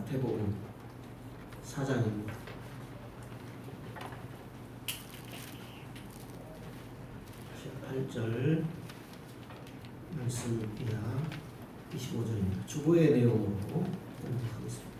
마태복음 4장입니다. 8절 말씀 이하 25절입니다. 주보의 내용으로 공부하겠습니다.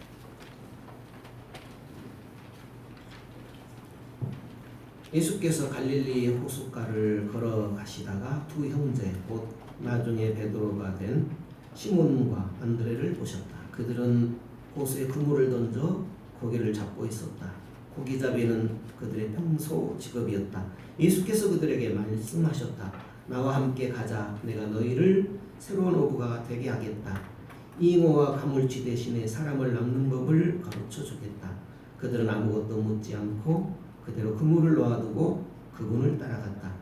예수께서 갈릴리 호숫가를 걸어가시다가 두 형제 곧 나중에 베드로가 된 시몬과 안드레를 보셨다. 그들은 호수에 그물을 던져 고기를 잡고 있었다. 고기잡이는 그들의 평소 직업이었다. 예수께서 그들에게 말씀하셨다. 나와 함께 가자. 내가 너희를 새로운 어부가 되게 하겠다. 잉어와 가물치 대신에 사람을 낚는 법을 가르쳐 주겠다. 그들은 아무것도 묻지 않고 그대로 그물을 놓아두고 그분을 따라갔다.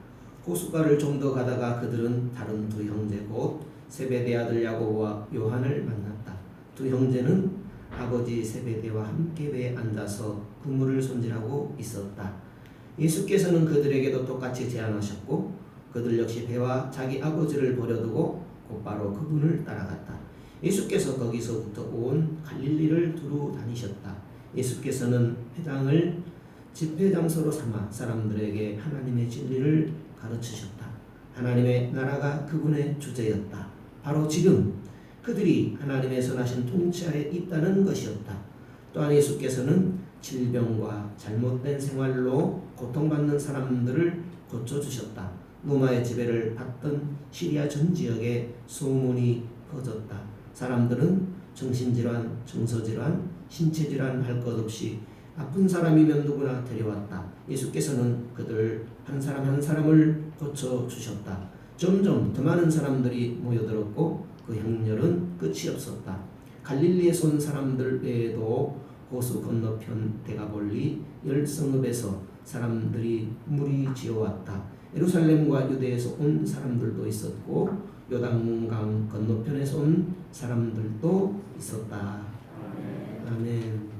호숫가를 좀 더 가다가 그들은 다른 두 형제 곧 세베대 아들 야고보와 요한을 만났다. 두 형제는 아버지 세베대와 함께 배에 앉아서 그물을 손질하고 있었다. 예수께서는 그들에게도 똑같이 제안하셨고 그들 역시 배와 자기 아버지를 버려두고 곧바로 그분을 따라갔다. 예수께서 거기서부터 온 갈릴리를 두루 다니셨다. 예수께서는 회당을 집회 장소로 삼아 사람들에게 하나님의 진리를 가르치셨다. 하나님의 나라가 그분의 주제였다. 바로 지금 그들이 하나님의 선하신 통치하에 있다는 것이었다. 또한 예수께서는 질병과 잘못된 생활로 고통받는 사람들을 고쳐주셨다. 로마의 지배를 받던 시리아 전 지역에 소문이 퍼졌다. 사람들은 정신질환, 정서질환, 신체질환 할 것 없이 아픈 사람이면 누구나 데려왔다. 예수께서는 그들 한 사람 한 사람을 고쳐주셨다. 점점 더 많은 사람들이 모여들었고 그 행렬은 끝이 없었다. 갈릴리에서 온 사람들 외에도 호수 건너편 데가볼리 열성읍에서 사람들이 무리지어왔다. 예루살렘과 유대에서 온 사람들도 있었고 요단강 건너편에서 온 사람들도 있었다. 아멘.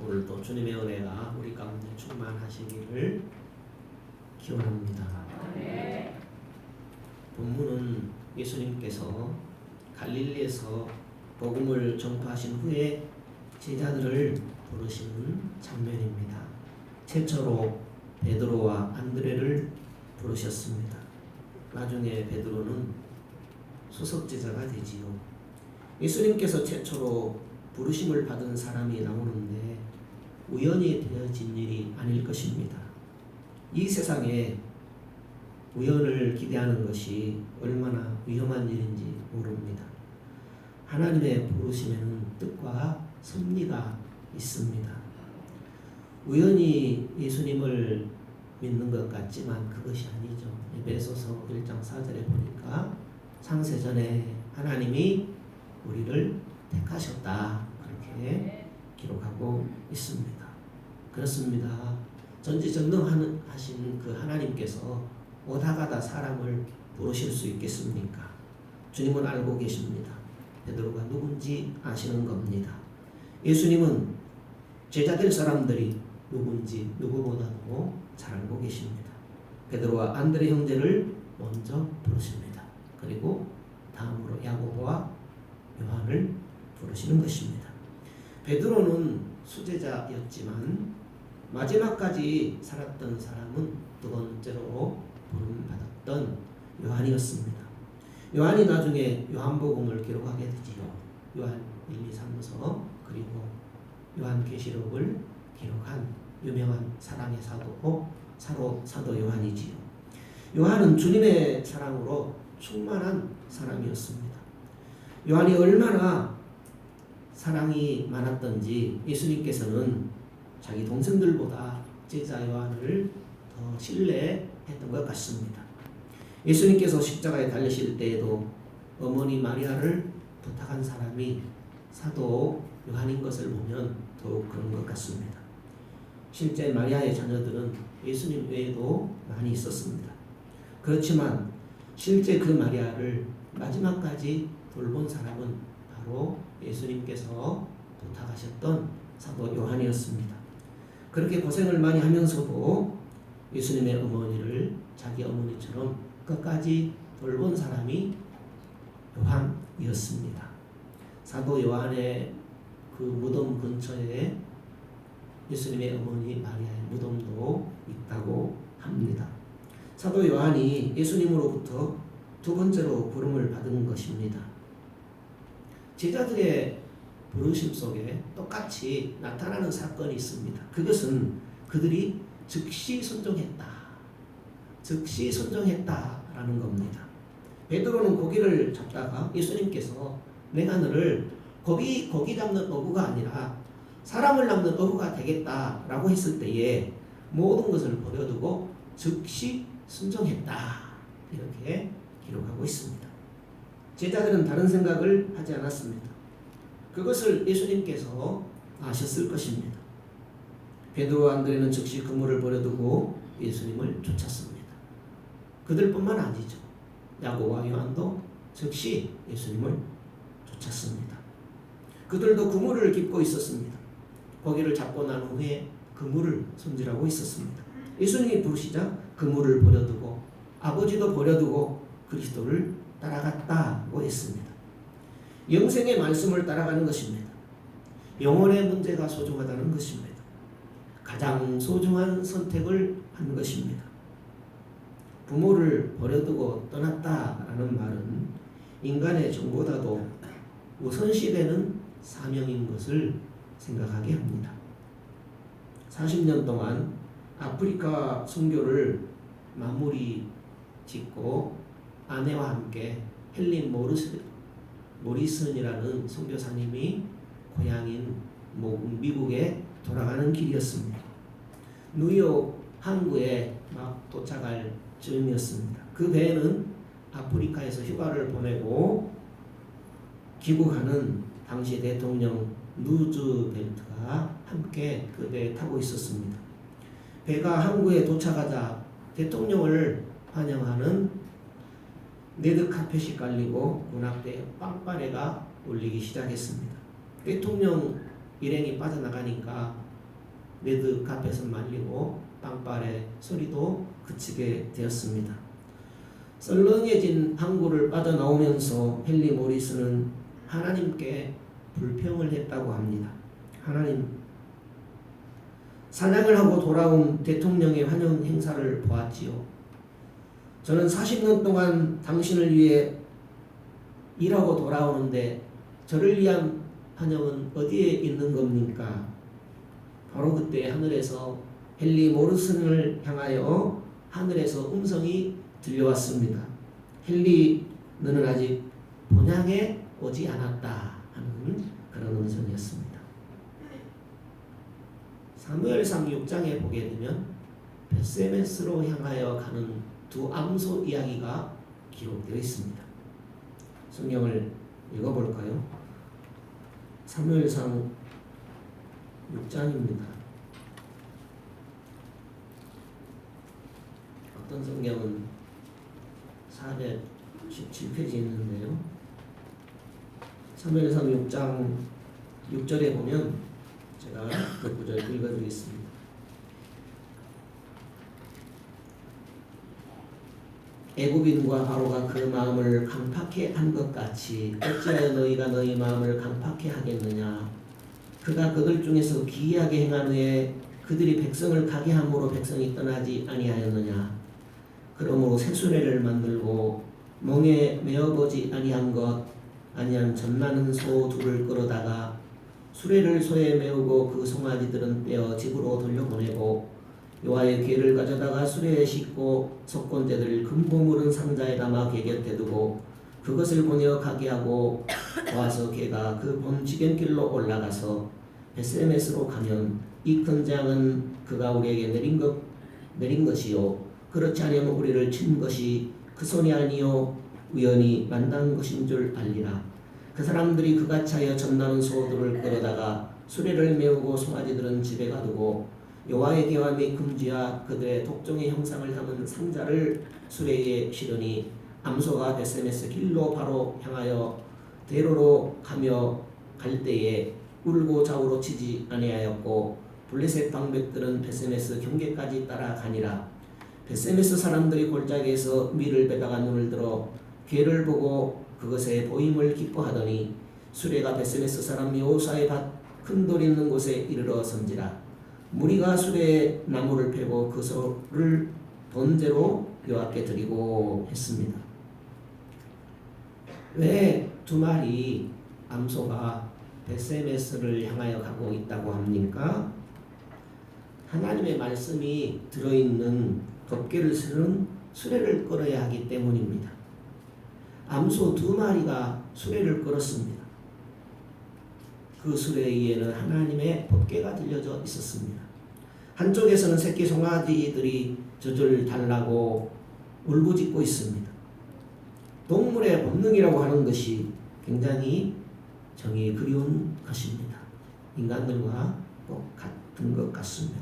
오늘도 주님의 은혜가 우리 가운데 충만하시기를 기원합니다. 본문은 예수님께서 갈릴리에서 복음을 전파하신 후에 제자들을 부르시는 장면입니다. 최초로 베드로와 안드레를 부르셨습니다. 나중에 베드로는 수석제자가 되지요. 예수님께서 최초로 부르심을 받은 사람이 나오는데 우연히 되어진 일이 아닐 것입니다. 이 세상에 우연을 기대하는 것이 얼마나 위험한 일인지 모릅니다. 하나님의 부르심에는 뜻과 섭리가 있습니다. 우연히 예수님을 믿는 것 같지만 그것이 아니죠. 에베소서 1장 4절에 보니까 창세전에 하나님이 우리를 택하셨다 그렇게 기록하고 있습니다. 그렇습니다. 전지전능하신 그 하나님께서 오다가다 사람을 부르실 수 있겠습니까? 주님은 알고 계십니다. 베드로가 누군지 아시는 겁니다. 예수님은 제자 될 사람들이 누군지 누구보다도 잘 알고 계십니다. 베드로와 안드레 형제를 먼저 부르십니다. 그리고 다음으로 야고보와 요한을 부르시는 것입니다. 베드로는 수제자였지만 마지막까지 살았던 사람은 두 번째로 부름받았던 요한이었습니다. 요한이 나중에 요한복음을 기록하게 되지요. 요한 1, 2, 3서 그리고 요한계시록을 기록한 유명한 사랑의 사도 요한이지요. 요한은 주님의 사랑으로 충만한 사람이었습니다. 요한이 얼마나 사랑이 많았던지 예수님께서는 자기 동생들보다 제자 요한을 더 신뢰했던 것 같습니다. 예수님께서 십자가에 달리실 때에도 어머니 마리아를 부탁한 사람이 사도 요한인 것을 보면 더욱 그런 것 같습니다. 실제 마리아의 자녀들은 예수님 외에도 많이 있었습니다. 그렇지만 실제 그 마리아를 마지막까지 돌본 사람은 바로 예수님께서 부탁하셨던 사도 요한이었습니다. 그렇게 고생을 많이 하면서도 예수님의 어머니를 자기 어머니처럼 끝까지 돌본 사람이 요한이었습니다. 사도 요한의 그 무덤 근처에 예수님의 어머니 마리아의 무덤도 있다고 합니다. 사도 요한이 예수님으로부터 두 번째로 부름을 받은 것입니다. 제자들의 부르심 속에 똑같이 나타나는 사건이 있습니다. 그것은 그들이 즉시 순종했다. 즉시 순종했다라는 겁니다. 베드로는 고기를 잡다가 예수님께서 내가 너를 고기 잡는 어부가 아니라 사람을 낚는 어부가 되겠다라고 했을 때에 모든 것을 버려두고 즉시 순종했다. 이렇게 기록하고 있습니다. 제자들은 다른 생각을 하지 않았습니다. 그것을 예수님께서 아셨을 것입니다. 베드로와 안드레는 즉시 그물을 버려두고 예수님을 쫓았습니다. 그들뿐만 아니죠. 야고보와 요한도 즉시 예수님을 쫓았습니다. 그들도 그물을 깁고 있었습니다. 고기를 잡고 난 후에 그물을 손질하고 있었습니다. 예수님이 부르시자 그물을 버려두고 아버지도 버려두고 그리스도를 따라갔다고 했습니다. 영생의 말씀을 따라가는 것입니다. 영혼의 문제가 소중하다는 것입니다. 가장 소중한 선택을 한 것입니다. 부모를 버려두고 떠났다라는 말은 인간의 정보다도 우선시되는 사명인 것을 생각하게 합니다. 40년 동안 아프리카 선교를 마무리 짓고 아내와 함께 헬린 모리슨이라는 선교사님이 고향인 미국에 돌아가는 길이었습니다. 뉴욕 항구에 막 도착할 즈음이었습니다. 그 배에는 아프리카에서 휴가를 보내고 귀국하는 당시 대통령 루즈벨트가 함께 그 배에 타고 있었습니다. 배가 항구에 도착하자 대통령을 환영하는 레드카펫이 깔리고 문 앞에 빵빠레가 울리기 시작했습니다. 대통령 일행이 빠져나가니까 레드카펫은 말리고 빵빠레 소리도 그치게 되었습니다. 썰렁해진 항구를 빠져나오면서 헨리 모리스는 하나님께 불평을 했다고 합니다. 하나님, 사냥을 하고 돌아온 대통령의 환영 행사를 보았지요. 저는 40년 동안 당신을 위해 일하고 돌아오는데 저를 위한 환영은 어디에 있는 겁니까? 바로 그때 하늘에서 헨리 모리슨을 향하여 하늘에서 음성이 들려왔습니다. 헨리, 너는 아직 본향에 오지 않았다 하는 그런 음성이었습니다. 사무엘상 6장에 보게 되면 벳세메스로 향하여 가는 두 암소 이야기가 기록되어 있습니다. 성경을 읽어볼까요? 사무엘상 6장입니다. 어떤 성경은 417페이지 있는데요. 사무엘상 6장 6절에 보면 제가 그 구절 읽어드리겠습니다. 애굽인과 바로가 그 마음을 강팍해 한 것 같이 어찌하여 너희가 너희 마음을 강팍해 하겠느냐. 그가 그들 중에서 기이하게 행한 후에 그들이 백성을 가게 함으로 백성이 떠나지 아니하였느냐. 그러므로 새 수레를 만들고 멍에 메어보지 아니한 젖나는 소 둘을 끌어다가 수레를 소에 메우고 그 송아지들은 떼어 집으로 돌려보내고 여호와의 궤를 가져다가 수레에 싣고 속건제들을 금고물은 상자에 담아 궤 곁에 두고 그것을 보내어 가게 하고 와서 궤가 그 본 지경길로 올라가서 벳세메스로 가면 이 큰 재앙은 그가 우리에게 내린 것이요 그렇지 않으면 우리를 친 것이 그 손이 아니요 우연히 만난 것인 줄 알리라. 그 사람들이 그같이 하여 젖나는 소들을 끌어다가 수레를 메우고 송아지들은 집에 가두고 여호와의 궤와 및 금지와 그들의 독종의 형상을 담은 상자를 수레에 실으니 암소가 벳세메스 길로 바로 향하여 대로로 가며 갈 때에 울고 좌우로 치지 아니하였고 블레셋 방백들은 벳세메스 경계까지 따라가니라. 벳세메스 사람들이 골짜기에서 밀을 베다가 눈을 들어 궤를 보고 그것에 보임을 기뻐하더니 수레가 베세메스 사람 여호수아의 밭 큰 돌 있는 곳에 이르러 선지라. 무리가 수레에 나무를 패고 그 소를 번제로 여호와께 드리고 했습니다. 왜 두 마리 암소가 베세메스를 향하여 가고 있다고 합니까? 하나님의 말씀이 들어있는 덮개를 쓰는 수레를 끌어야 하기 때문입니다. 암소 두 마리가 수레를 끌었습니다. 그 수레 위에는 하나님의 법궤가 들려져 있었습니다. 한쪽에서는 새끼 송아지들이 젖을 달라고 울부짖고 있습니다. 동물의 본능이라고 하는 것이 굉장히 정이 그리운 것입니다. 인간들과 똑같은 것 같습니다.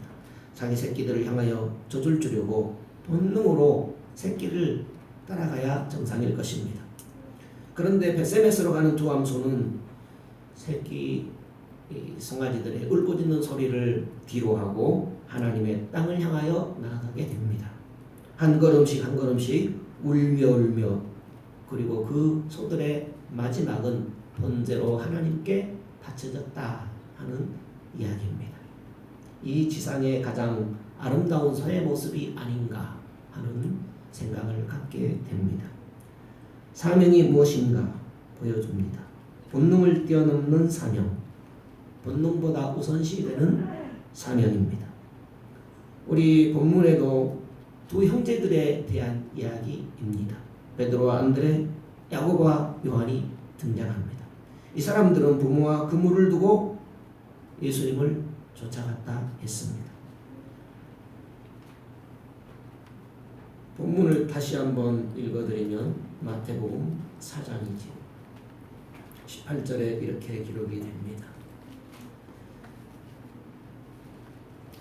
자기 새끼들을 향하여 젖을 주려고 본능으로 새끼를 따라가야 정상일 것입니다. 그런데 베세메스로 가는 두 암소는 새끼 송아지들의 울부짖는 소리를 뒤로하고 하나님의 땅을 향하여 나아가게 됩니다. 한 걸음씩 한 걸음씩 울며 그리고 그 소들의 마지막은 번제로 하나님께 바쳐졌다 하는 이야기입니다. 이 지상의 가장 아름다운 소의 모습이 아닌가 하는 생각을 갖게 됩니다. 사명이 무엇인가 보여줍니다. 본능을 뛰어넘는 사명, 본능보다 우선시되는 사명입니다. 우리 본문에도 두 형제들에 대한 이야기입니다. 베드로와 안드레, 야고보와 요한이 등장합니다. 이 사람들은 부모와 그물을 두고 예수님을 쫓아갔다 했습니다. 본문을 다시 한번 읽어드리면 마태복음 4장이죠. 18절에 이렇게 기록이 됩니다.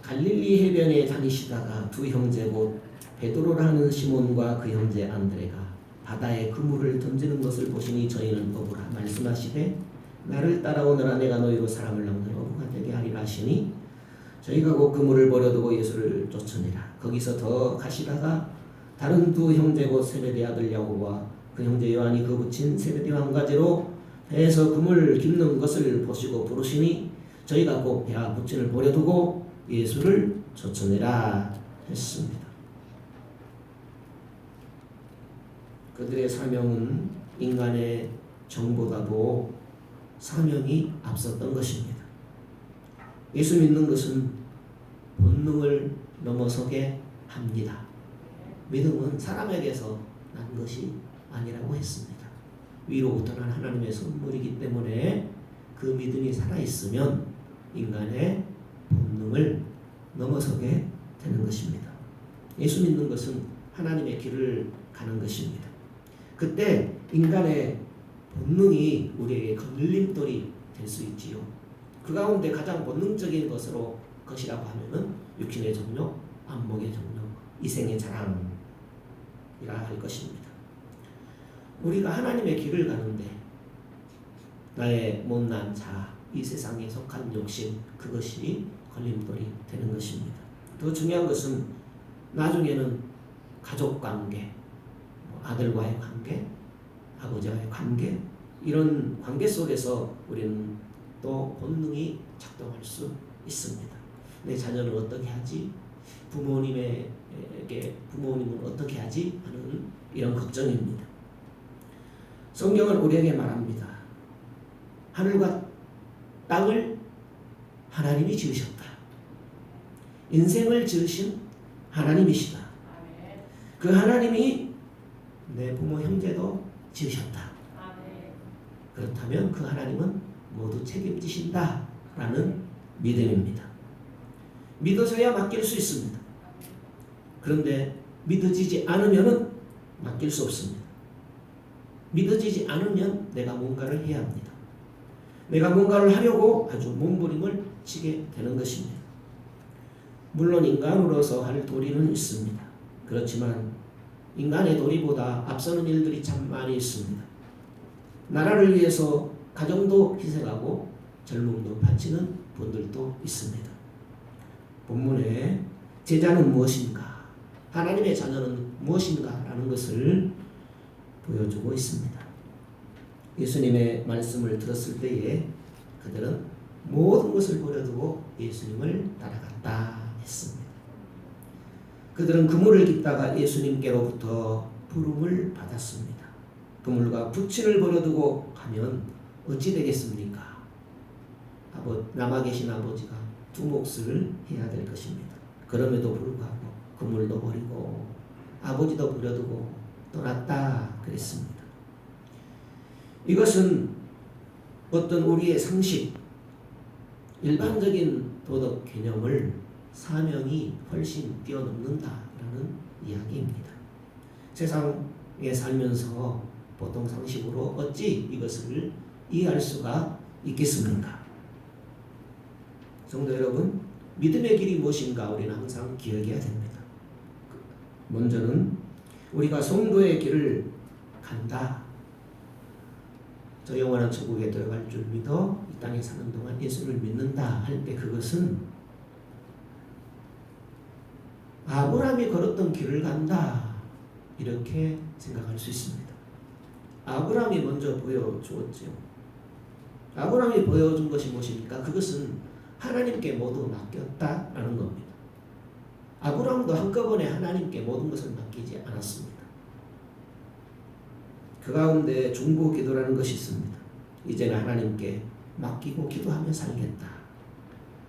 갈릴리 해변에 다니시다가 두 형제 곧 베드로라는 시몬과 그 형제 안드레가 바다에 그물을 던지는 것을 보시니 저희는 어부라 말씀하시되 나를 따라오너라 내가 너희로 사람을 낚는 어부가 되게 하리라 하시니 저희가 곧 그물을 버려두고 예수를 쫓으니라. 거기서 더 가시다가 다른 두 형제 곧 세베대 아들 야고보와 그 형제 요한이 그 붙인 세베대와 한 가지로 배에서 그물 깁는 것을 보시고 부르시니 저희가 곧 배와 붙임을 버려두고 예수를 쫓으니라 했습니다. 그들의 사명은 인간의 정보다도 사명이 앞섰던 것입니다. 예수 믿는 것은 본능을 넘어서게 합니다. 믿음은 사람에게서 난 것이 아니라고 했습니다. 위로부터 난 하나님의 선물이기 때문에 그 믿음이 살아있으면 인간의 본능을 넘어서게 되는 것입니다. 예수 믿는 것은 하나님의 길을 가는 것입니다. 그때 인간의 본능이 우리에게 걸림돌이 될 수 있지요. 그 가운데 가장 본능적인 것이라고 하면은 육신의 정욕, 안목의 정욕, 이생의 자랑이라 할 것입니다. 우리가 하나님의 길을 가는데 나의 못난 자, 이 세상에 속한 욕심, 그것이 걸림돌이 되는 것입니다. 더 중요한 것은 나중에는 가족관계, 아들과의 관계, 아버지와의 관계, 이런 관계 속에서 우리는 또 본능이 작동할 수 있습니다. 내 자녀는 어떻게 하지? 부모님은 어떻게 하지? 하는 이런 걱정입니다. 성경은 우리에게 말합니다. 하늘과 땅을 하나님이 지으셨다. 인생을 지으신 하나님이시다. 그 하나님이 내 부모 형제도 지으셨다. 그렇다면 그 하나님은 모두 책임지신다 라는 믿음입니다. 믿어서야 맡길 수 있습니다. 그런데 믿어지지 않으면 맡길 수 없습니다. 믿어지지 않으면 내가 뭔가를 해야 합니다. 내가 뭔가를 하려고 아주 몸부림을 치게 되는 것입니다. 물론 인간으로서 할 도리는 있습니다. 그렇지만 인간의 도리보다 앞서는 일들이 참 많이 있습니다. 나라를 위해서 가정도 희생하고 젊음도 바치는 분들도 있습니다. 본문에 제자는 무엇인가? 하나님의 자녀는 무엇인가? 라는 것을 보여주고 있습니다. 예수님의 말씀을 들었을 때에 그들은 모든 것을 버려두고 예수님을 따라갔다 했습니다. 그들은 그물을 깃다가 예수님께로부터 부름을 받았습니다. 그물과 부친을 버려두고 가면 어찌 되겠습니까? 남아 계신 아버지가 두 몫을 해야 될 것입니다. 그럼에도 불구하고 그물도 버리고 아버지도 버려두고 떠났다 그랬습니다. 이것은 어떤 우리의 상식, 일반적인 도덕 개념을 사명이 훨씬 뛰어넘는다라는 이야기입니다. 세상에 살면서 보통 상식으로 어찌 이것을 이해할 수가 있겠습니까? 성도 여러분, 믿음의 길이 무엇인가 우리는 항상 기억해야 됩니다. 먼저는 우리가 성도의 길을 간다. 저 영원한 천국에 들어갈 줄 믿어 이 땅에 사는 동안 예수를 믿는다 할 때 그것은 아브라함이 걸었던 길을 간다 이렇게 생각할 수 있습니다. 아브라함이 먼저 보여주었죠. 아브라함이 보여준 것이 무엇입니까? 그것은 하나님께 모두 맡겼다라는 겁니다. 아브라함도 한꺼번에 하나님께 모든 것을 맡기지 않았습니다. 그 가운데 중보 기도라는 것이 있습니다. 이제는 하나님께 맡기고 기도하며 살겠다.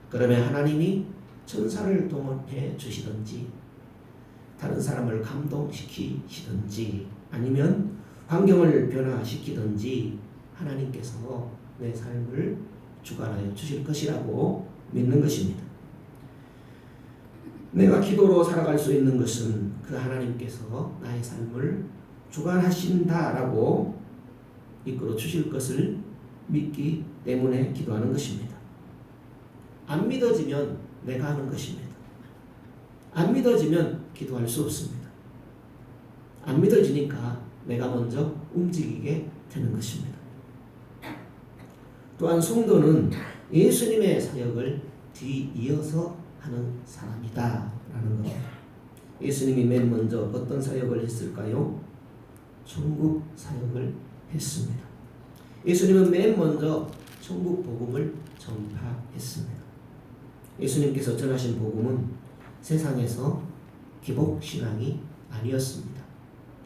그러면 하나님이 천사를 동원해 주시든지 다른 사람을 감동시키시든지 아니면 환경을 변화시키든지 하나님께서 내 삶을 주관하여 주실 것이라고 믿는 것입니다. 내가 기도로 살아갈 수 있는 것은 그 하나님께서 나의 삶을 주관하신다라고 이끌어 주실 것을 믿기 때문에 기도하는 것입니다. 안 믿어지면 내가 하는 것입니다. 안 믿어지면 기도할 수 없습니다. 안 믿어지니까 내가 먼저 움직이게 되는 것입니다. 또한 성도는 예수님의 사역을 뒤이어서 하는 사람이다 라는 겁니다. 예수님이 맨 먼저 어떤 사역을 했을까요? 천국 사역을 했습니다. 예수님은 맨 먼저 천국 복음을 전파했습니다. 예수님께서 전하신 복음은 세상에서 기복신앙이 아니었습니다.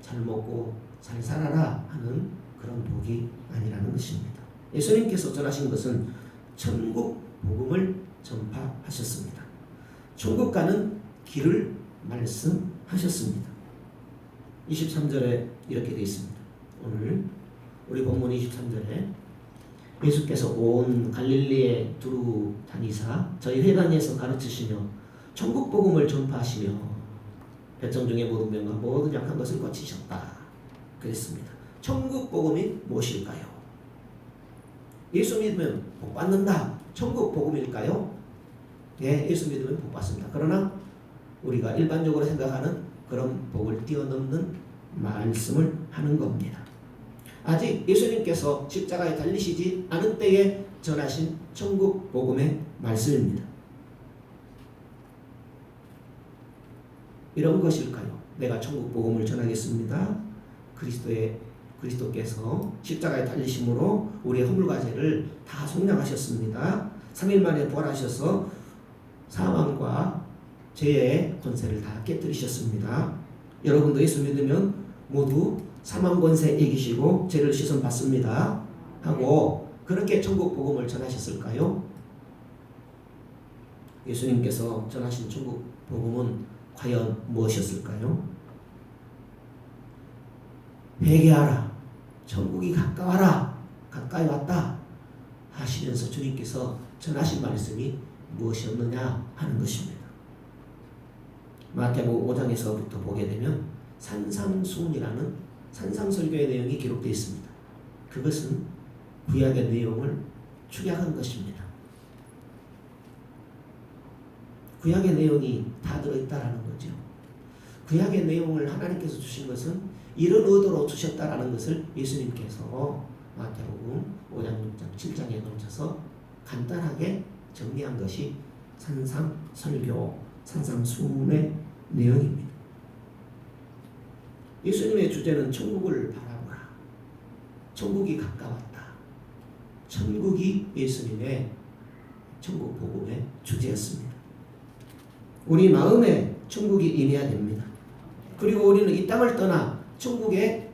잘 먹고 잘 살아라 하는 그런 복이 아니라는 것입니다. 예수님께서 전하신 것은 천국 복음을 전파하셨습니다. 천국 가는 길을 말씀하셨습니다. 23절에 이렇게 되어 있습니다. 오늘 우리 본문 23절에 예수께서 온 갈릴리에 두루 다니사 저희 회당에서 가르치시며 천국 복음을 전파하시며 백성 중에 모든 병과 모든 약한 것을 고치셨다 그랬습니다. 천국 복음이 무엇일까요? 예수 믿으면 복 받는다. 천국 복음일까요? 네, 예수 믿으면 복 받습니다. 그러나 우리가 일반적으로 생각하는 그런 복을 뛰어넘는 말씀을 하는 겁니다. 아직 예수님께서 십자가에 달리시지 않은 때에 전하신 천국 복음의 말씀입니다. 이런 것일까요? 내가 천국 복음을 전하겠습니다. 그리스도께서 십자가에 달리심으로 우리의 허물과 죄를 다 속량하셨습니다. 3일 만에 부활하셔서 사망과 죄의 권세를 다 깨뜨리셨습니다. 여러분도 예수 믿으면 모두 사망 권세 이기시고 죄를 씻음 받습니다 하고 그렇게 천국 복음을 전하셨을까요? 예수님께서 전하신 천국 복음은 과연 무엇이었을까요? 회개하라, 천국이 가까워라, 가까이 왔다 하시면서 주님께서 전하신 말씀이 무엇이었느냐 하는 것입니다. 마태복음 5장에서부터 보게 되면 산상수훈이라는 산상설교의 내용이 기록되어 있습니다. 그것은 구약의 내용을 축약한 것입니다. 구약의 내용이 다 들어있다라는 거죠. 구약의 내용을 하나님께서 주신 것은 이런 의도로 주셨다라는 것을 예수님께서 마태복음 5장, 6장, 7장에 걸쳐서 간단하게 정리한 것이 산상설교, 산상수훈의 내용입니다. 예수님의 주제는 천국을 바라보라. 천국이 가까웠다. 천국이 예수님의 천국 복음의 주제였습니다. 우리 마음에 천국이 임해야 됩니다. 그리고 우리는 이 땅을 떠나 천국에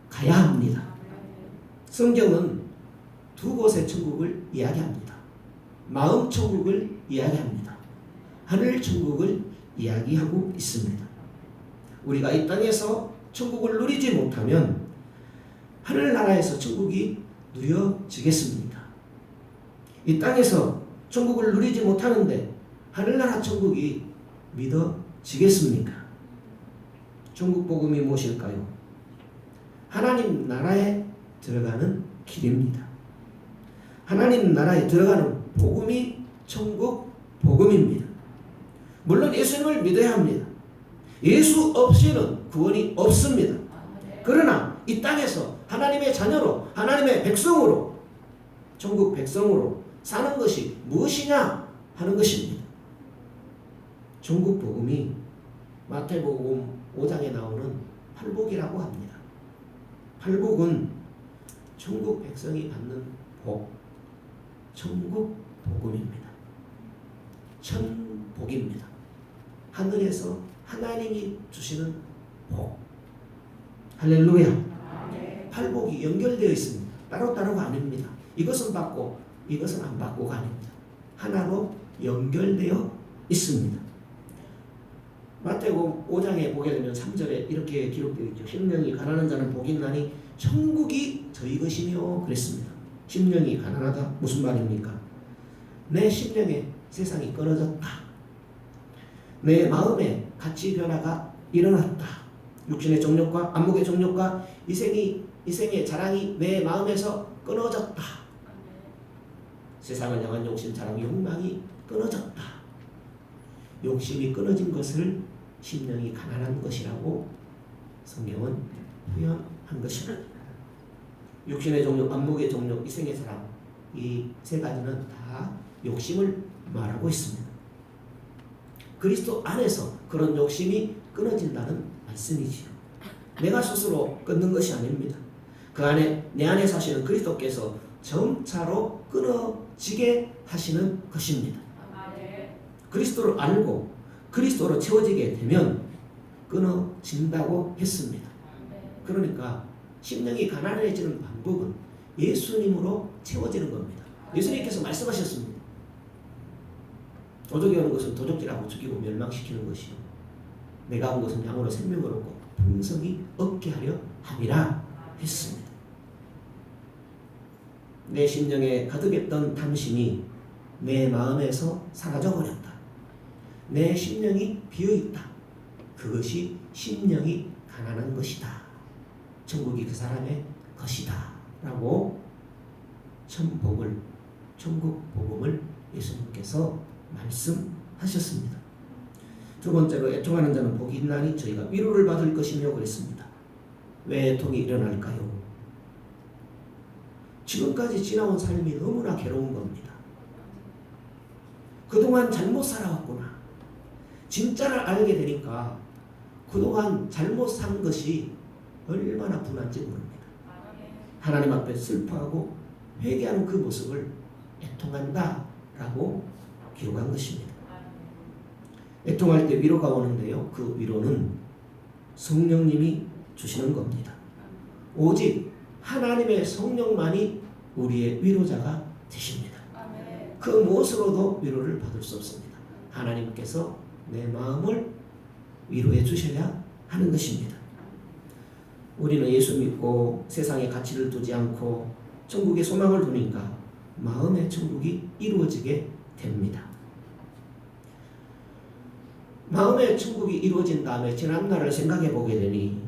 가야 합니다. 성경은 두 곳의 천국을 이야기합니다. 마음 천국을 이야기합니다. 하늘 천국을 이야기하고 있습니다. 우리가 이 땅에서 천국을 누리지 못하면 하늘나라에서 천국이 누려지겠습니까? 이 땅에서 천국을 누리지 못하는데 하늘나라 천국이 믿어지겠습니까? 천국 복음이 무엇일까요? 하나님 나라에 들어가는 길입니다. 하나님 나라에 들어가는 복음이 천국 복음입니다. 물론 예수님을 믿어야 합니다. 예수 없이는 구원이 없습니다. 그러나 이 땅에서 하나님의 자녀로, 하나님의 백성으로, 천국 백성으로 사는 것이 무엇이냐 하는 것입니다. 천국 복음이 마태복음 5장에 나오는 팔복이라고 합니다. 팔복은 천국 백성이 받는 복, 천국 복음입니다. 천복입니다. 하늘에서 하나님이 주시는 복. 할렐루야. 팔복이 연결되어 있습니다. 따로따로가 아닙니다. 이것은 받고 이것은 안 받고가 아닙니다. 하나로 연결되어 있습니다. 마태복음 5장에 보게 되면 3절에 이렇게 기록되어 있죠. 심령이 가난한 자는 복이 있나니 천국이 저희 것이며 그랬습니다. 심령이 가난하다 무슨 말입니까? 내 심령에 세상이 끊어졌다. 내 마음에 가치 변화가 일어났다. 육신의 정욕과 안목의 정욕과 이생의 자랑이 내 마음에서 끊어졌다. 세상을 향한 욕심, 자랑, 욕망이 끊어졌다. 욕심이 끊어진 것을 심령이 가난한 것이라고 성경은 표현한 것입니다. 육신의 정욕, 안목의 정욕, 이생의 자랑, 이 세 가지는 다 욕심을 말하고 있습니다. 그리스도 안에서 그런 욕심이 끊어진다는 말씀이지요. 내가 스스로 끊는 것이 아닙니다. 그 안에 내 안에 사시는 그리스도께서 점차로 끊어지게 하시는 것입니다. 그리스도를 알고 그리스도로 채워지게 되면 끊어진다고 했습니다. 그러니까 심령이 가난해지는 방법은 예수님으로 채워지는 겁니다. 예수님께서 말씀하셨습니다. 도적이 오는 것은 도적질하고 죽이고 멸망시키는 것이요 내가 온 것은 양으로 생명을 얻고 풍성히 얻게 하려 함이라 했습니다. 내 심령에 가득했던 탐심이 내 마음에서 사라져버렸다. 내 심령이 비어있다. 그것이 심령이 가난한 것이다. 천국이 그 사람의 것이다. 라고 천국 복음을 예수님께서 말씀하셨습니다. 두 번째로 애통하는 자는 복이 있나니 저희가 위로를 받을 것이며 그랬습니다. 왜 애통이 일어날까요? 지금까지 지나온 삶이 너무나 괴로운 겁니다. 그동안 잘못 살아왔구나. 진짜를 알게 되니까 그동안 잘못 산 것이 얼마나 분한지 모릅니다. 하나님 앞에 슬퍼하고 회개하는 그 모습을 애통한다 라고 기록한 것입니다. 애통할 때 위로가 오는데요. 그 위로는 성령님이 주시는 겁니다. 오직 하나님의 성령만이 우리의 위로자가 되십니다. 그 무엇으로도 위로를 받을 수 없습니다. 하나님께서 내 마음을 위로해 주셔야 하는 것입니다. 우리는 예수 믿고 세상에 가치를 두지 않고 천국에 소망을 두니까 마음의 천국이 이루어지게 됩니다. 마음의 천국이 이루어진 다음에 지난 날을 생각해 보게 되니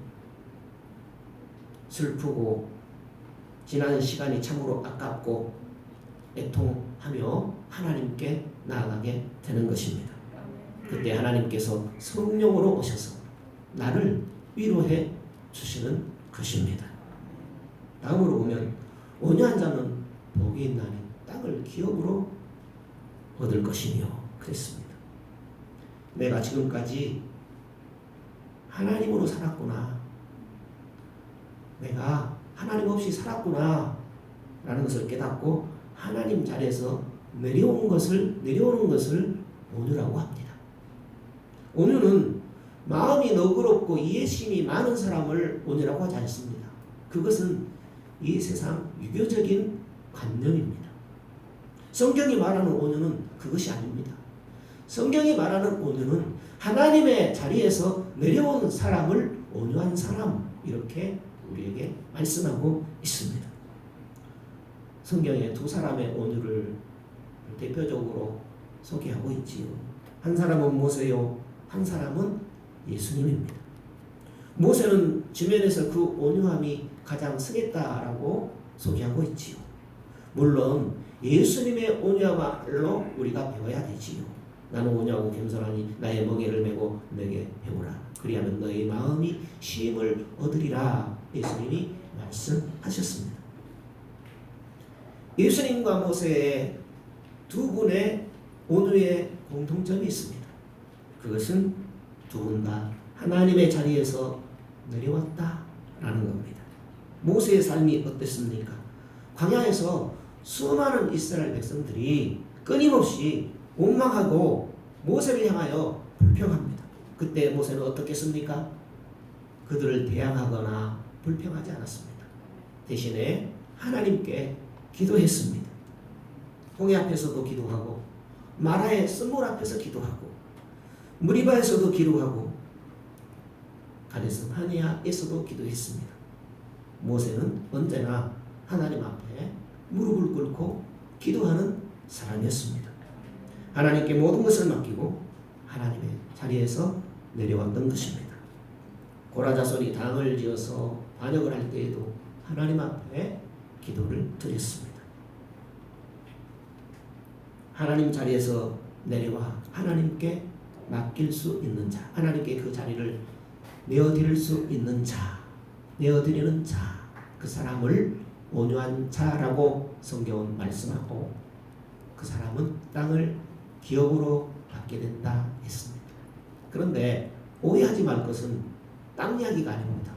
슬프고 지난 시간이 참으로 아깝고 애통하며 하나님께 나아가게 되는 것입니다. 그때 하나님께서 성령으로 오셔서 나를 위로해 주시는 것입니다. 다음으로 보면 온유한 자는 복이 있나니 땅을 기업으로 얻을 것이며 그랬습니다. 내가 지금까지 하나님으로 살았구나. 내가 하나님 없이 살았구나 라는 것을 깨닫고 하나님 자리에서 내려오는 것을 온유라고 합니다. 온유는 마음이 너그럽고 이해심이 많은 사람을 온유라고 하지 않습니다. 그것은 이 세상 유교적인 관념입니다. 성경이 말하는 온유는 그것이 아닙니다. 성경이 말하는 온유는 하나님의 자리에서 내려온 사람을 온유한 사람, 이렇게 우리에게 말씀하고 있습니다. 성경에 두 사람의 온유를 대표적으로 소개하고 있지요. 한 사람은 모세요, 한 사람은 예수님입니다. 모세는 지면에서 그 온유함이 가장 승했다라고 소개하고 있지요. 물론 예수님의 온유함으로 우리가 배워야 되지요. 나는 온유하고 겸손하니 나의 멍에를 메고 내게 배우라. 그리하면 너의 마음이 쉼을 얻으리라. 예수님이 말씀하셨습니다. 예수님과 모세의 두 분의 온유의 공통점이 있습니다. 그것은 두 분 다 하나님의 자리에서 내려왔다라는 겁니다. 모세의 삶이 어땠습니까? 광야에서 수많은 이스라엘 백성들이 끊임없이 원망하고 모세를 향하여 불평합니다. 그때 모세는 어떻게 했습니까? 그들을 대항하거나 불평하지 않았습니다. 대신에 하나님께 기도했습니다. 홍해 앞에서도 기도하고 마라의 쓴물 앞에서 기도하고 무리바에서도 기도하고 가데스 바네아에서도 기도했습니다. 모세는 언제나 하나님 앞에 무릎을 꿇고 기도하는 사람이었습니다. 하나님께 모든 것을 맡기고 하나님의 자리에서 내려왔던 것입니다. 고라 자손이 당을 지어서 반역을 할 때에도 하나님 앞에 기도를 드렸습니다. 하나님 자리에서 내려와 하나님께 맡길 수 있는 자, 하나님께 그 자리를 내어드릴 수 있는 자, 내어드리는 자, 그 사람을 온유한 자라고 성경은 말씀하고 그 사람은 땅을 기업으로 받게 된다 했습니다. 그런데 오해하지 말 것은 땅 이야기가 아닙니다.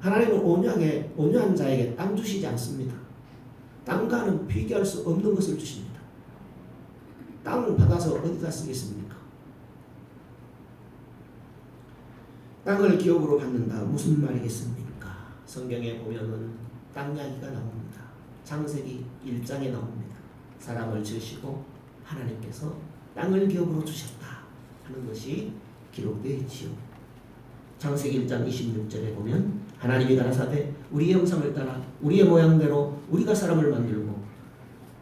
하나님은 온유한 자에게 땅 주시지 않습니다. 땅과는 비교할 수 없는 것을 주십니다. 땅을 받아서 어디다 쓰겠습니까? 땅을 기업으로 받는다. 무슨 말이겠습니까? 성경에 보면은 땅 이야기가 나옵니다. 창세기 1장에 나옵니다. 사람을 지으시고 하나님께서 땅을 기업으로 주셨다 하는 것이 기록되어 있지요. 창세기 1장 26절에 보면 하나님이 가라사대 우리의 형상을 따라 우리의 모양대로 우리가 사람을 만들고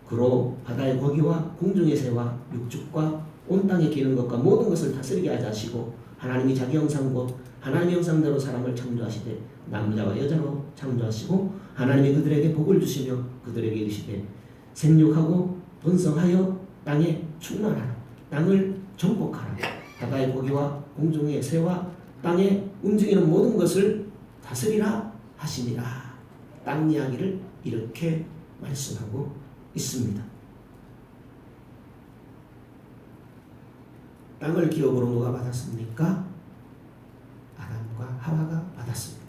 그로 바다의 고기와 공중의 새와 육축과 온 땅에 기는 것과 모든 것을 다스리게 하자 하시고 하나님이 자기 형상 곧 하나님의 형상대로 사람을 창조하시되 남자와 여자로 창조하시고 하나님이 그들에게 복을 주시며 그들에게 이르시되 생육하고 번성하여 땅에 충만하라. 땅을 정복하라. 바다의 고기와 공중의 새와 땅에 움직이는 모든 것을 다스리라 하시니라. 땅 이야기를 이렇게 말씀하고 있습니다. 땅을 기업으로 누가 받았습니까? 아담과 하와가 받았습니다.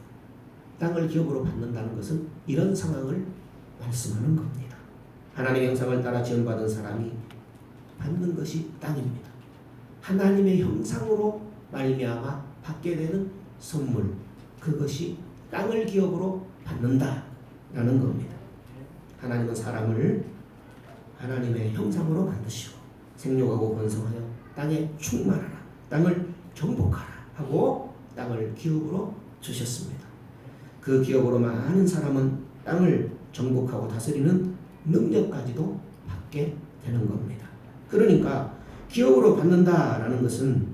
땅을 기업으로 받는다는 것은 이런 상황을 말씀하는 겁니다. 하나님의 형상을 따라 지음받은 사람이 받는 것이 땅입니다. 하나님의 형상으로 말미암아 받게 되는 선물, 그것이 땅을 기업으로 받는다라는 겁니다. 하나님은 사람을 하나님의 형상으로 만드시고 생육하고 번성하여 땅에 충만하라, 땅을 정복하라 하고 땅을 기업으로 주셨습니다. 그 기업으로 많은 사람은 땅을 정복하고 다스리는 능력까지도 받게 되는 겁니다. 그러니까 기업으로 받는다라는 것은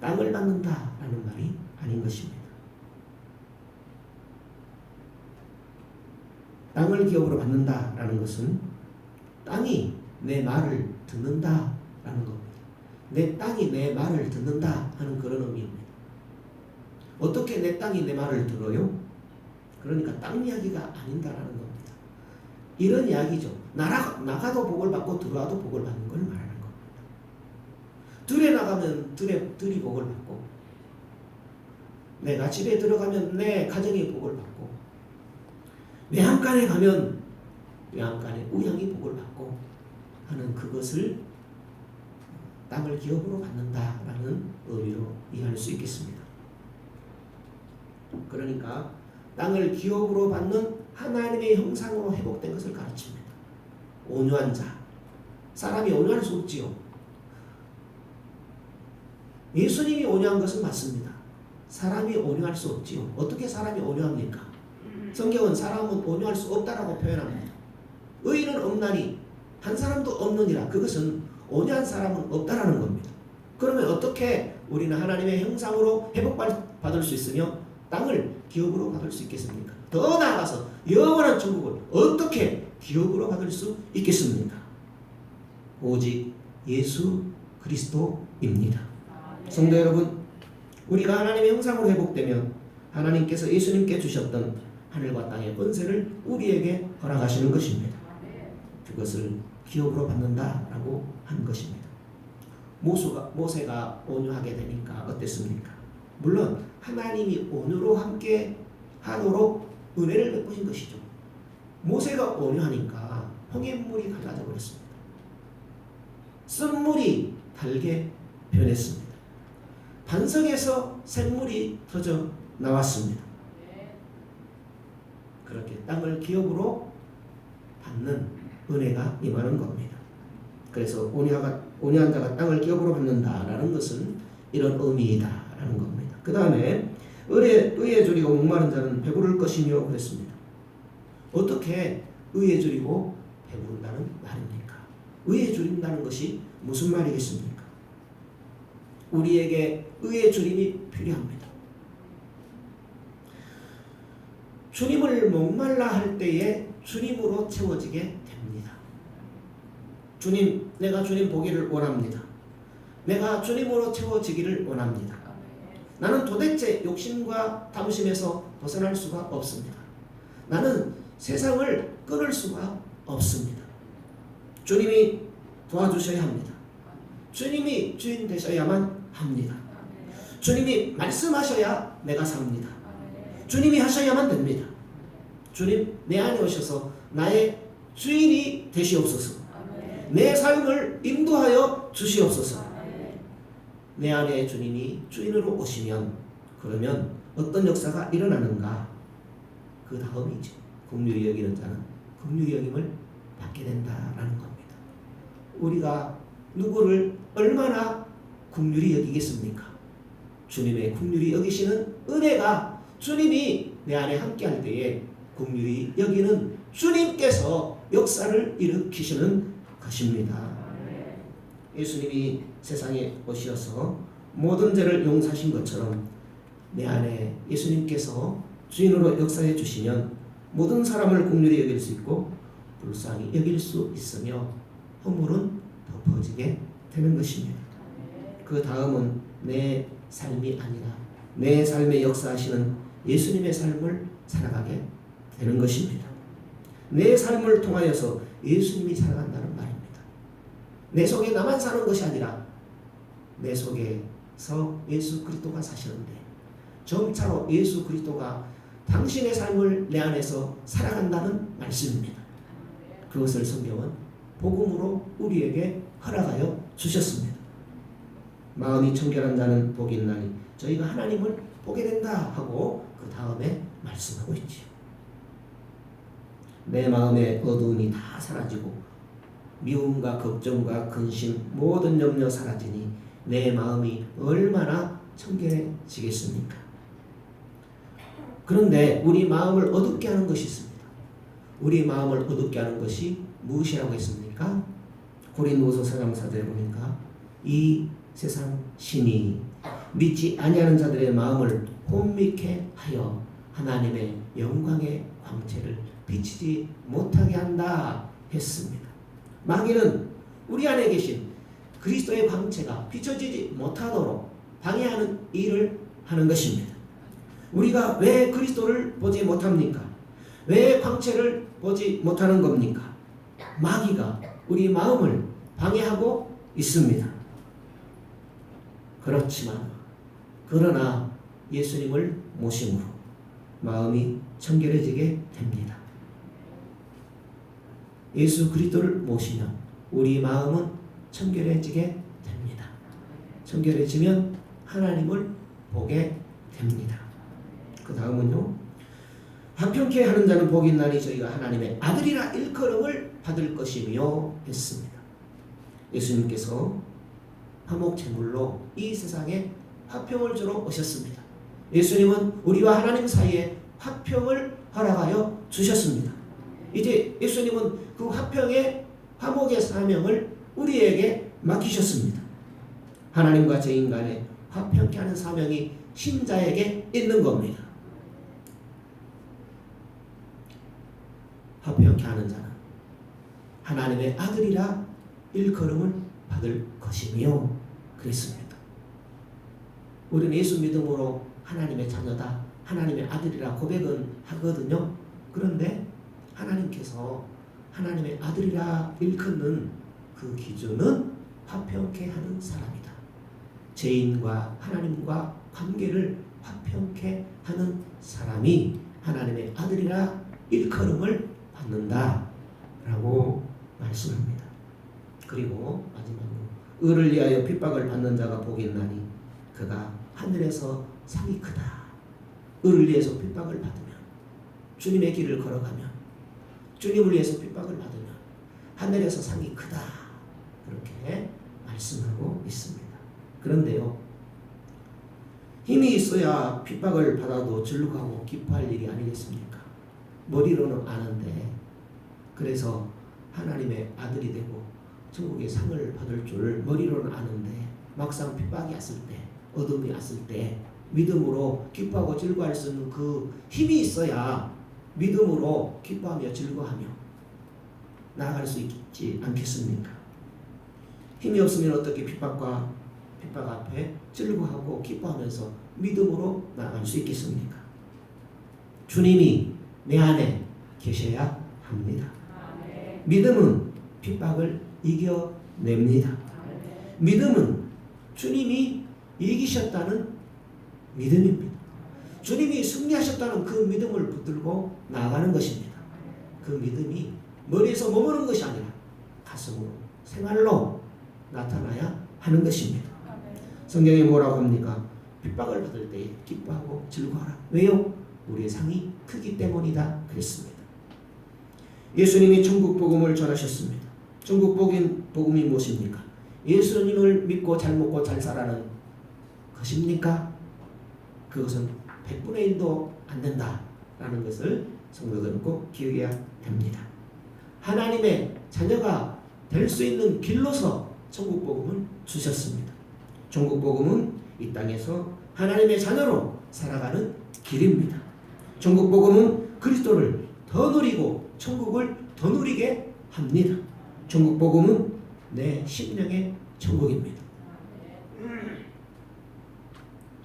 땅을 받는다라는 말이 아닌 것입니다. 땅을 기업으로 받는다라는 것은 땅이 내 말을 듣는다라는 겁니다. 내 땅이 내 말을 듣는다 하는 그런 의미입니다. 어떻게 내 땅이 내 말을 들어요? 그러니까 땅 이야기가 아닌다라는 겁니다. 이런 이야기죠. 나가도 복을 받고 들어와도 복을 받는 걸 말하는 겁니다. 들에 나가면 들이 복을 받고 내가 집에 들어가면 내 가정이 복을 받고, 외양간에 가면 외양간에 우양이 복을 받고 하는 그것을 땅을 기업으로 받는다라는 의미로 이해할 수 있겠습니다. 그러니까 땅을 기업으로 받는 하나님의 형상으로 회복된 것을 가르칩니다. 온유한 자. 사람이 온유할 수 없지요. 예수님이 온유한 것은 맞습니다. 사람이 온유할 수 없지요. 어떻게 사람이 온유합니까? 성경은 사람은 온유할 수 없다라고 표현합니다. 의인은 없나니 한 사람도 없느니라. 그것은 온유한 사람은 없다라는 겁니다. 그러면 어떻게 우리는 하나님의 형상으로 회복받을 수 있으며 땅을 기업으로 받을 수 있겠습니까? 더 나아가서 영원한 천국을 어떻게 기업으로 받을 수 있겠습니까? 오직 예수 그리스도입니다. 성도 여러분, 우리가 하나님의 형상으로 회복되면 하나님께서 예수님께 주셨던 하늘과 땅의 권세를 우리에게 허락하시는 것입니다. 그것을 기업으로 받는다라고 한 것입니다. 모세가 온유하게 되니까 어땠습니까? 물론 하나님이 온유로 함께 하도록 은혜를 베푸신 것이죠. 모세가 온유하니까 홍해물이 갈라져 버렸습니다. 쓴물이 달게 변했습니다. 반석에서 샘물이 터져 나왔습니다. 그렇게 땅을 기업으로 받는 은혜가 임하는 겁니다. 그래서 온유한 자가 땅을 기업으로 받는다라는 것은 이런 의미이다라는 겁니다. 그 다음에 의에 줄이고 목마른 자는 배부를 것이며 그랬습니다. 어떻게 의에 줄이고 배부른다는 말입니까? 의에 줄인다는 것이 무슨 말이겠습니까? 우리에게 의에 줄임이 필요합니다. 주님을 목말라 할 때에 주님으로 채워지게 됩니다. 주님, 내가 주님 보기를 원합니다. 내가 주님으로 채워지기를 원합니다. 나는 도대체 욕심과 탐심에서 벗어날 수가 없습니다. 나는 세상을 끊을 수가 없습니다. 주님이 도와주셔야 합니다. 주님이 주인 되셔야만 합니다. 주님이 말씀하셔야 내가 삽니다. 주님이 하셔야만 됩니다. 주님, 내 안에 오셔서 나의 주인이 되시옵소서. 내 삶을 인도하여 주시옵소서. 내 안에 주님이 주인으로 오시면 그러면 어떤 역사가 일어나는가? 그 다음이죠. 긍휼히 여기는 자는 긍휼히 여김을 받게 된다라는 겁니다. 우리가 누구를 얼마나 긍휼히 여기겠습니까? 주님의 긍휼히 여기시는 은혜가 주님이 내 안에 함께할 때에 긍휼히 여기는 주님께서 역사를 일으키시는 것입니다. 예수님이 세상에 오셔서 모든 죄를 용서하신 것처럼 내 안에 예수님께서 주인으로 역사해 주시면 모든 사람을 긍휼히 여길 수 있고 불쌍히 여길 수 있으며 허물은 덮어지게 되는 것입니다. 그 다음은 내 삶이 아니라 내 삶에 역사하시는 예수님의 삶을 살아가게 되는 것입니다. 내 삶을 통하여서 예수님이 살아간다는 말입니다. 내 속에 나만 사는 것이 아니라 내 속에서 예수 그리스도가 사시는데 점차로 예수 그리스도가 당신의 삶을 내 안에서 살아간다는 말씀입니다. 그것을 성경은 복음으로 우리에게 허락하여 주셨습니다. 마음이 청결한 자는 복이 있나니 저희가 하나님을 보게 된다 하고 그 다음에 말씀하고 있지요. 내 마음의 어두움이 다 사라지고 미움과 걱정과 근심 모든 염려 사라지니 내 마음이 얼마나 청결해지겠습니까? 그런데 우리 마음을 어둡게 하는 것이 있습니다. 우리 마음을 어둡게 하는 것이 무엇이라고 했습니까? 고린도서 4장 4절에 보니까 이 세상 신이 믿지 아니하는 자들의 마음을 혼미케 하여 하나님의 영광의 광채를 비치지 못하게 한다 했습니다. 마귀는 우리 안에 계신 그리스도의 광채가 비춰지지 못하도록 방해하는 일을 하는 것입니다. 우리가 왜 그리스도를 보지 못합니까? 왜 광채를 보지 못하는 겁니까? 마귀가 우리 마음을 방해하고 있습니다. 그렇지만 그러나 예수님을 모심으로 마음이 청결해지게 됩니다. 예수 그리스도를 모시면 우리 마음은 청결해지게 됩니다. 청결해지면 하나님을 보게 됩니다. 그 다음은요. 화평케 하는 자는 복이 있나니 저희가 하나님의 아들이라 일컬음을 받을 것이며 했습니다. 예수님께서 화목제물로 이 세상에 화평을 주러 오셨습니다. 예수님은 우리와 하나님 사이에 화평을 허락하여 주셨습니다. 이제 예수님은 그 화평의 화목의 사명을 우리에게 맡기셨습니다. 하나님과 죄인 간에 화평케 하는 사명이 신자에게 있는 겁니다. 화평케 하는 자는 하나님의 아들이라 일컬음을 받을 것이며 그랬습니다. 우리는 예수 믿음으로 하나님의 자녀다, 하나님의 아들이라 고백은 하거든요. 그런데 하나님께서 하나님의 아들이라 일컫는 그 기준은 화평케 하는 사람이다. 죄인과 하나님과 관계를 화평케 하는 사람이 하나님의 아들이라 일컬음을 받는다 라고 말씀합니다. 그리고 마지막으로 의를 위하여 핍박을 받는 자가 복이 있나니 그가 하늘에서 상이 크다. 의를 위해서 핍박을 받으면, 주님의 길을 걸어가면, 주님을 위해서 핍박을 받으면 하늘에서 상이 크다. 그렇게 말씀하고 있습니다. 그런데요, 힘이 있어야 핍박을 받아도 즐거워하고 기뻐할 일이 아니겠습니까? 머리로는 아는데, 그래서 하나님의 아들이 되고 천국의 상을 받을 줄 머리로는 아는데 막상 핍박이 왔을 때, 어둠이 왔을 때 믿음으로 기뻐하고 즐거워할 수 있는 그 힘이 있어야 믿음으로 기뻐하며 즐거워하며 나아갈 수 있지 않겠습니까? 힘이 없으면 어떻게 핍박 앞에 즐거워하고 기뻐하면서 믿음으로 나아갈 수 있겠습니까? 주님이 내 안에 계셔야 합니다. 믿음은 핍박을 이겨냅니다. 믿음은 주님이 이기셨다는 믿음입니다. 주님이 승리하셨다는 그 믿음을 붙들고 나아가는 것입니다. 그 믿음이 머리에서 머무는 것이 아니라 가슴으로, 생활로 나타나야 하는 것입니다. 성경에 뭐라고 합니까? 핍박을 받을 때 기뻐하고 즐거워하라. 왜요? 우리의 상이 크기 때문이다 그랬습니다. 예수님이 천국 복음을 전하셨습니다. 천국 복음이 무엇입니까? 예수님을 믿고 잘 먹고 잘 살아는 것입니까? 그것은 100분의 1도 안 된다라는 것을 성도들은 꼭 기억해야 됩니다. 하나님의 자녀가 될 수 있는 길로서 천국 복음을 주셨습니다. 천국 복음은 이 땅에서 하나님의 자녀로 살아가는 길입니다. 천국 복음은 그리스도를 더 누리고 천국을 더 누리게 합니다. 천국 복음은 내 심령의 천국입니다.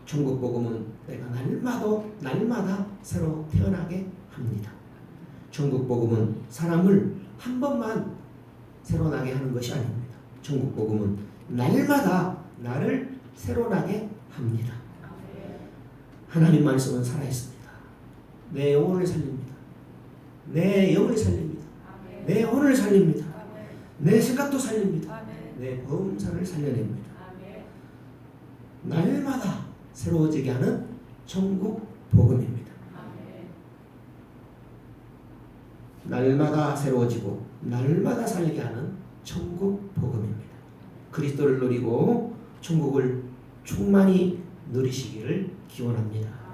천국 복음은 내가 날마다 새로 태어나게 합니다. 천국 복음은 사람을 한 번만 새로 나게 하는 것이 아닙니다. 천국 복음은 날마다 나를 새로 나게 합니다. 하나님 말씀은 살아있습니다. 내 영혼을 살립니다. 내 영을 살립니다. 내 혼을 살립니다. 내 생각도 살립니다. 내 범사를 살려냅니다. 날마다 새로워지게 하는 천국 복음입니다. 날마다 새로워지고 날마다 살게 하는 천국 복음입니다. 그리스도를 누리고 천국을 충만히 누리시기를 기원합니다.